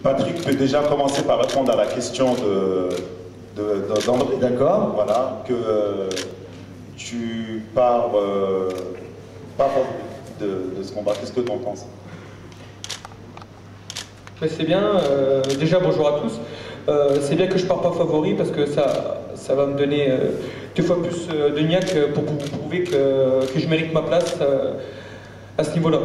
Patrick peut déjà commencer par répondre à la question d'André. D'accord. Voilà, que tu pars pas de ce combat. Qu'est-ce que tu en penses? C'est bien, déjà bonjour à tous. C'est bien que je pars pas favori parce que ça va me donner 2 fois plus de niaque pour vous prouver que je mérite ma place à ce niveau-là.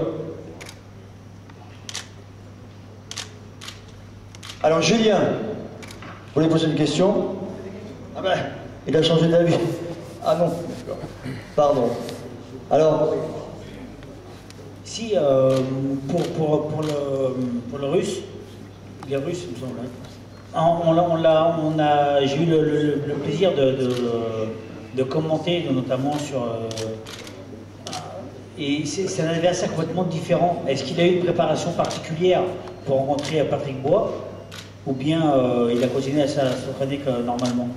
Alors Julien, vous voulez poser une question? Ah ben, il a changé d'avis. Ah non, pardon. Alors, si pour le russe, les Russes, il me semble, j'ai eu le plaisir de commenter, notamment sur. Et c'est un adversaire complètement différent. Est-ce qu'il a eu une préparation particulière pour rencontrer Patrick Bois, ou bien il a continué à s'entraîner normalement?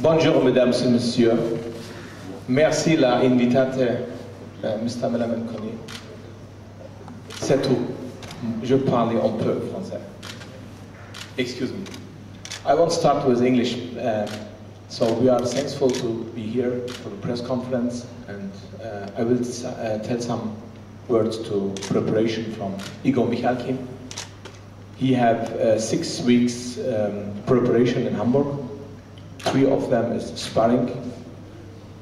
Bonjour mesdames et messieurs. Merci la invitate, Mr. Malaman Kone. C'est tout. Je parle un peu français. Excuse me. I won't start with English. So we are thankful to be here for the press conference, and I will tell some words to preparation from Igor Michalkin. He have 6 weeks preparation in Hamburg. 3 of them is sparring.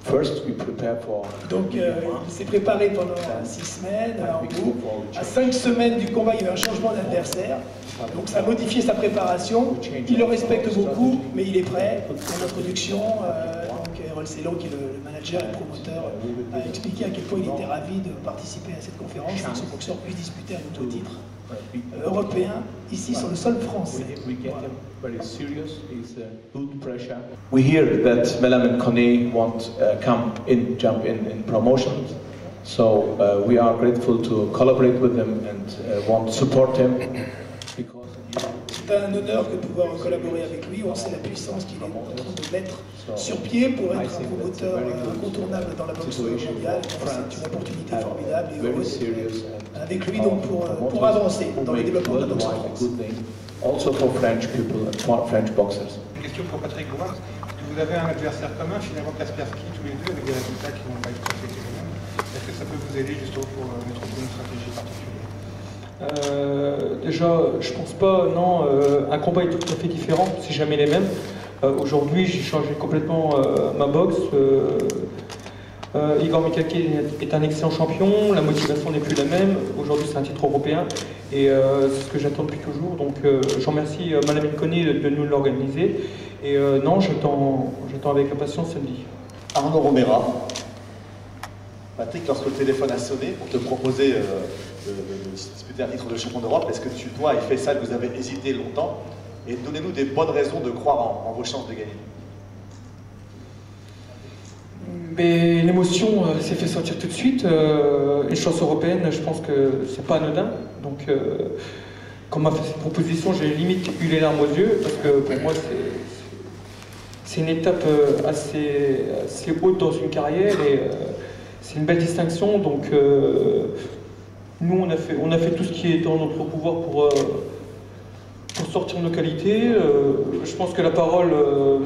First, we prepare for. Donc, il s'est préparé pendant 6 semaines à Hambourg. À 5 semaines du combat, il y a eu un changement d'adversaire. Donc, ça a modifié sa préparation. Il le respecte beaucoup, mais il est prêt pour l'introduction. Donc, Errol Sello, qui est le manager et le promoteur, a expliqué à quel point il était ravi de participer à cette conférence et que ce boxeur puisse disputer un nouveau titre européen ici sur le sol français. We hear that Malaman Kone won't jump in promotion, so we are grateful to collaborate with him and want to support him. C'est un honneur de pouvoir collaborer avec lui. On sait la puissance qu'il est en train de mettre sur pied pour être un promoteur incontournable dans la boxe mondiale. C'est une opportunité formidable et heureuse avec lui donc pour avancer dans le développement de la boxe en France. Also for French people and for French boxers. Une question pour Patrick Bois. Vous avez un adversaire commun, finalement Kaspersky, tous les deux, avec des résultats qui vont pas être très exceptionnels. Est-ce que ça peut vous aider justement pour mettre en place une stratégie particulière? Déjà, je pense pas, non, un combat est tout à fait différent, c'est jamais les mêmes. Aujourd'hui, j'ai changé complètement ma boxe. Igor Michalkin est un excellent champion, la motivation n'est plus la même. Aujourd'hui, c'est un titre européen et c'est ce que j'attends depuis toujours. Donc, je remercie Malaman Kone de nous l'organiser. Et non, j'attends avec impatience samedi. Arnaud Romera. Patrick, lorsque le téléphone a sonné pour te proposer de disputer un titre de champion d'Europe, est-ce que toi et Faisal, vous avez hésité longtemps? Et donnez-nous des bonnes raisons de croire en vos chances de gagner. Mais l'émotion s'est fait sentir tout de suite. Les chances européennes, je pense que c'est pas anodin. Donc, quand on m'a fait cette proposition, j'ai limite eu les larmes aux yeux parce que pour moi, c'est une étape assez haute dans une carrière et c'est une belle distinction. Donc, nous, on a fait tout ce qui est dans notre pouvoir pour sortir nos qualités. Je pense que la parole,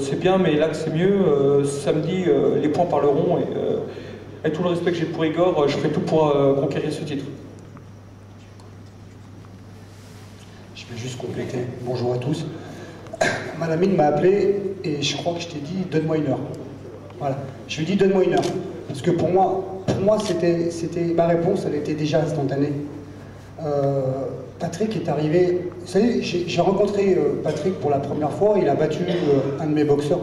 c'est bien, mais là, c'est mieux. Samedi, les points parleront. Et avec tout le respect que j'ai pour Igor, je ferai tout pour conquérir ce titre. Je vais juste compléter. Bonjour à tous. Malamine m'a appelé et je crois que je t'ai dit, donne-moi 1 heure. Voilà. Je lui ai dit, donne-moi 1 heure. Parce que pour moi c'était ma réponse, elle était déjà instantanée. Patrick est arrivé, vous savez, j'ai rencontré Patrick pour la première fois, il a battu un de mes boxeurs.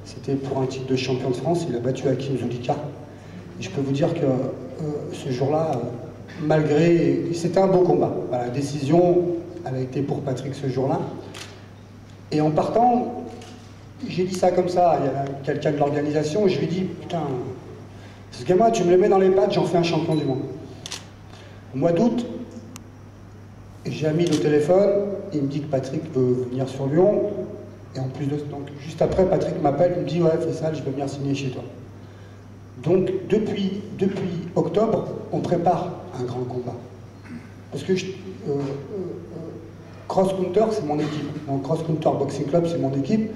C'était pour un titre de champion de France, il a battu Hakim Zulika. Et je peux vous dire que ce jour-là, malgré... C'était un beau combat. Voilà, la décision, elle a été pour Patrick ce jour-là. Et en partant, j'ai dit ça comme ça, il y a quelqu'un de l'organisation, et je lui ai dit, putain, ce gamin, tu me le mets dans les pattes, j'en fais un champion du monde. Au mois d'août, j'ai Amine au téléphone, il me dit que Patrick veut venir sur Lyon, et en plus de ça, donc juste après, Patrick m'appelle, il me dit, ouais, fais ça, je veux venir signer chez toi. Donc, depuis octobre, on prépare un grand combat. Parce que Cross Counter, c'est mon équipe. Donc Cross Counter Boxing Club, c'est mon équipe.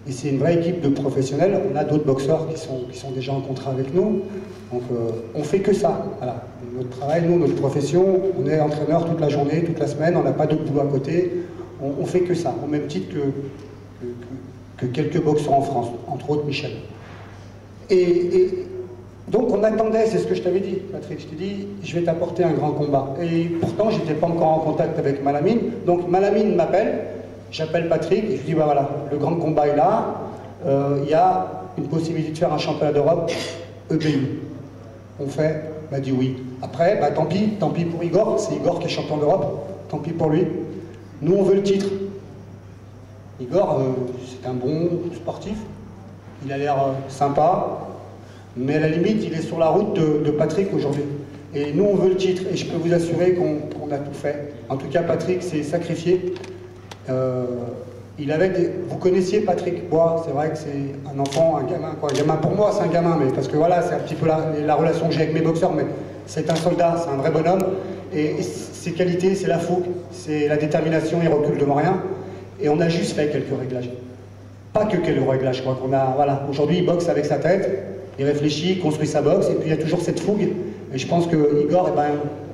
Et c'est une vraie équipe de professionnels. On a d'autres boxeurs qui sont déjà en contrat avec nous. Donc on fait que ça. Voilà. Notre travail, nous, notre profession, on est entraîneur toute la journée, toute la semaine, on n'a pas d'autre boulot à côté. On fait que ça, au même titre que quelques boxeurs en France, entre autres Michel. Et donc on attendait, c'est ce que je t'avais dit, Patrick, je t'ai dit, je vais t'apporter un grand combat. Et pourtant, je n'étais pas encore en contact avec Malamine. Donc Malamine m'appelle, j'appelle Patrick, et je dis, bah voilà, le grand combat est là, il y a une possibilité de faire un championnat d'Europe EBU. On fait, m'a dit oui. Après, bah tant pis pour Igor, c'est Igor qui est champion d'Europe, tant pis pour lui. Nous, on veut le titre. Igor, c'est un bon sportif, il a l'air sympa, mais à la limite, il est sur la route de Patrick aujourd'hui. Et nous, on veut le titre, et je peux vous assurer qu'on a tout fait. En tout cas, Patrick s'est sacrifié. Il avait vous connaissiez Patrick Bois, c'est vrai que c'est un enfant, un gamin, quoi. Un gamin pour moi, c'est un gamin, mais parce que voilà, c'est un petit peu la relation que j'ai avec mes boxeurs, mais c'est un soldat, c'est un vrai bonhomme. Et ses qualités, c'est la fougue, c'est la détermination, il recule devant rien. Et on a juste fait quelques réglages. Pas que quelques réglages, je crois qu'on a, voilà. Aujourd'hui, il boxe avec sa tête, il réfléchit, il construit sa boxe, et puis il y a toujours cette fougue. Et je pense que Igor,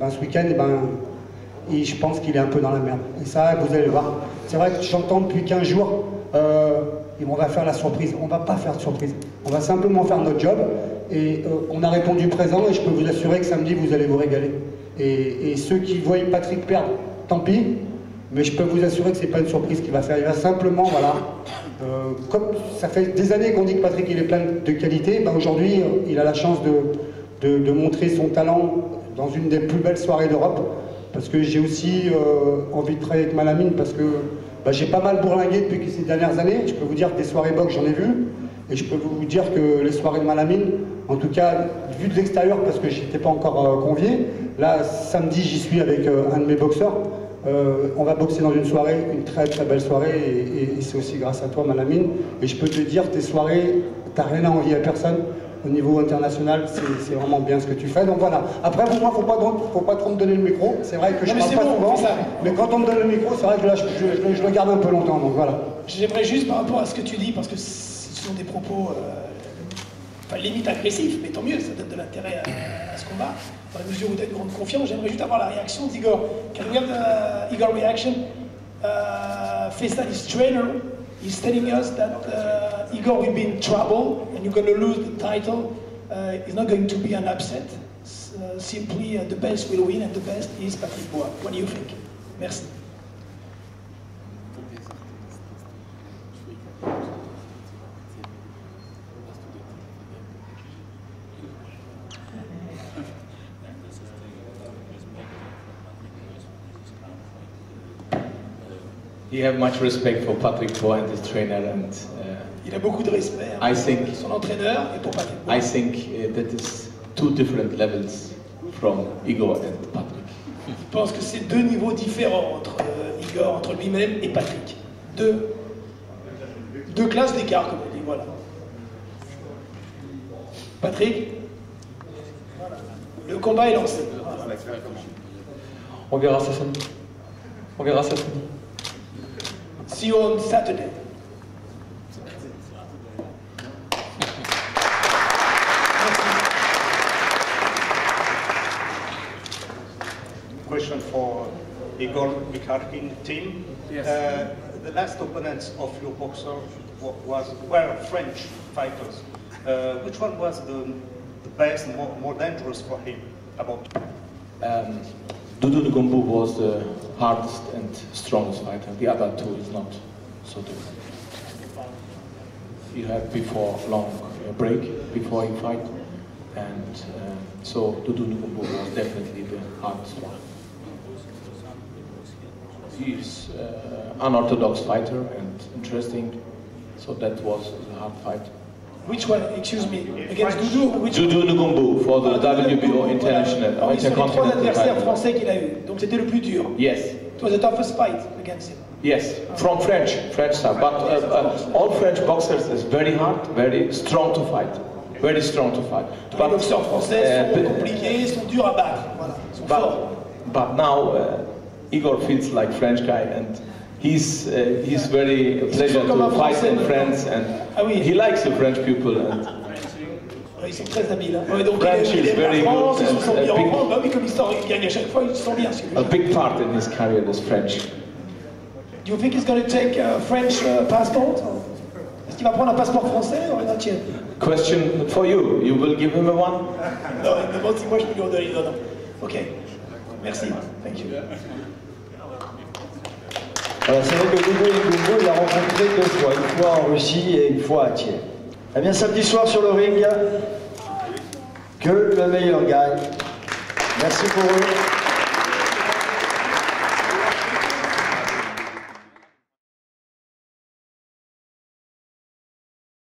ce week-end, je pense qu'il est un peu dans la merde. Et ça, vous allez le voir. C'est vrai que j'entends depuis 15 jours, on va faire la surprise. On ne va pas faire de surprise. On va simplement faire notre job. Et on a répondu présent, et je peux vous assurer que samedi, vous allez vous régaler. Et ceux qui voient Patrick perdre, tant pis. Mais je peux vous assurer que ce n'est pas une surprise qu'il va faire. Il va simplement, voilà, comme ça fait des années qu'on dit que Patrick il est plein de qualités, ben aujourd'hui il a la chance de montrer son talent dans une des plus belles soirées d'Europe. Parce que j'ai aussi envie de travailler avec Malamine, parce que j'ai pas mal bourlingué depuis ces dernières années. Je peux vous dire que des soirées box, j'en ai vu. Et je peux vous dire que les soirées de Malamine, en tout cas, vu de l'extérieur, parce que j'étais pas encore convié, là, samedi, j'y suis avec un de mes boxeurs. On va boxer dans une soirée, une très très belle soirée, et c'est aussi grâce à toi, Malamine. Et je peux te dire, tes soirées, t'as rien à envier à personne. Au niveau international, c'est vraiment bien ce que tu fais. Donc voilà. Après, pour moi, faut pas trop me donner le micro. C'est vrai que je parle pas souvent, mais quand on me donne le micro, c'est vrai que là, je le garde un peu longtemps. Donc voilà. J'aimerais juste, par rapport à ce que tu dis, parce que ce sont des propos limite agressifs, mais tant mieux, ça donne de l'intérêt à ce combat. Dans la mesure où tu as une grande confiance, j'aimerais juste avoir la réaction d'Igor. Can we have Igor reaction? Faisal, his trainer, is telling us that Igor will be in trouble and you're going to lose the title. It's not going to be an upset. Simply, the best will win, and the best is Patrick Bois. What do you think? Merci. You have much respect for Patrick Bois and his trainer, and il a beaucoup de respect pour son entraîneur et pour Patrick Bois. I think that is two different levels from Igor and Patrick. Je pense que c'est deux niveaux différents entre Igor, entre lui-même et Patrick. Deux classes d'écart, comme on dit, voilà. Patrick, le combat est lancé. Voilà. On verra ça samedi. On verra ça samedi. See you on Saturday. Question for Igor Mikharkin team. Yes. The last opponents of your boxer were French fighters. Which one was the best, more dangerous for him? Dudu Ngumbu was the hardest and strongest fighter. The other two is not so different. You have before long break before you fight, and so Dudu Ngumbu was definitely the hardest one. He's an unorthodox fighter and interesting, so that was a hard fight. Which one, excuse me, against Dudu? Dudu Ngumbu for the WBO International, voilà. C'est les trois Intercontinental adversaires title. français qu'il a eu, donc c'était le plus dur. Yes. It was the toughest fight against him. Yes, from French side, but all French boxers is very hard, very strong to fight, very strong to fight. Les boxeurs français sont compliqués, sont durs à battre, voilà, sont forts. But now Igor feels like French guy, and He's very pleasure to fight in France, and he likes the French people. And ils sont très habiles. Hein. Ouais, donc French il is est very en France, good ils se sont and bien a en big- France. Bah oui, comme ils gagnent à chaque fois, ils se sentent bien. a big part in his career is French. Do you think he's going to take a French passport? Est-ce qu'il va prendre un passeport français ou un tien? Question for you. You will give him a one? Non, il me demande si moi je peux lui en donner. Non, non. Ok. Merci. Thank you. Voilà, c'est vrai que Doudou Ndoumbo, il a rencontré 2 fois, une fois en Russie et une fois à Thiers. Eh bien, samedi soir sur le ring, que le meilleur gagne. Merci pour eux.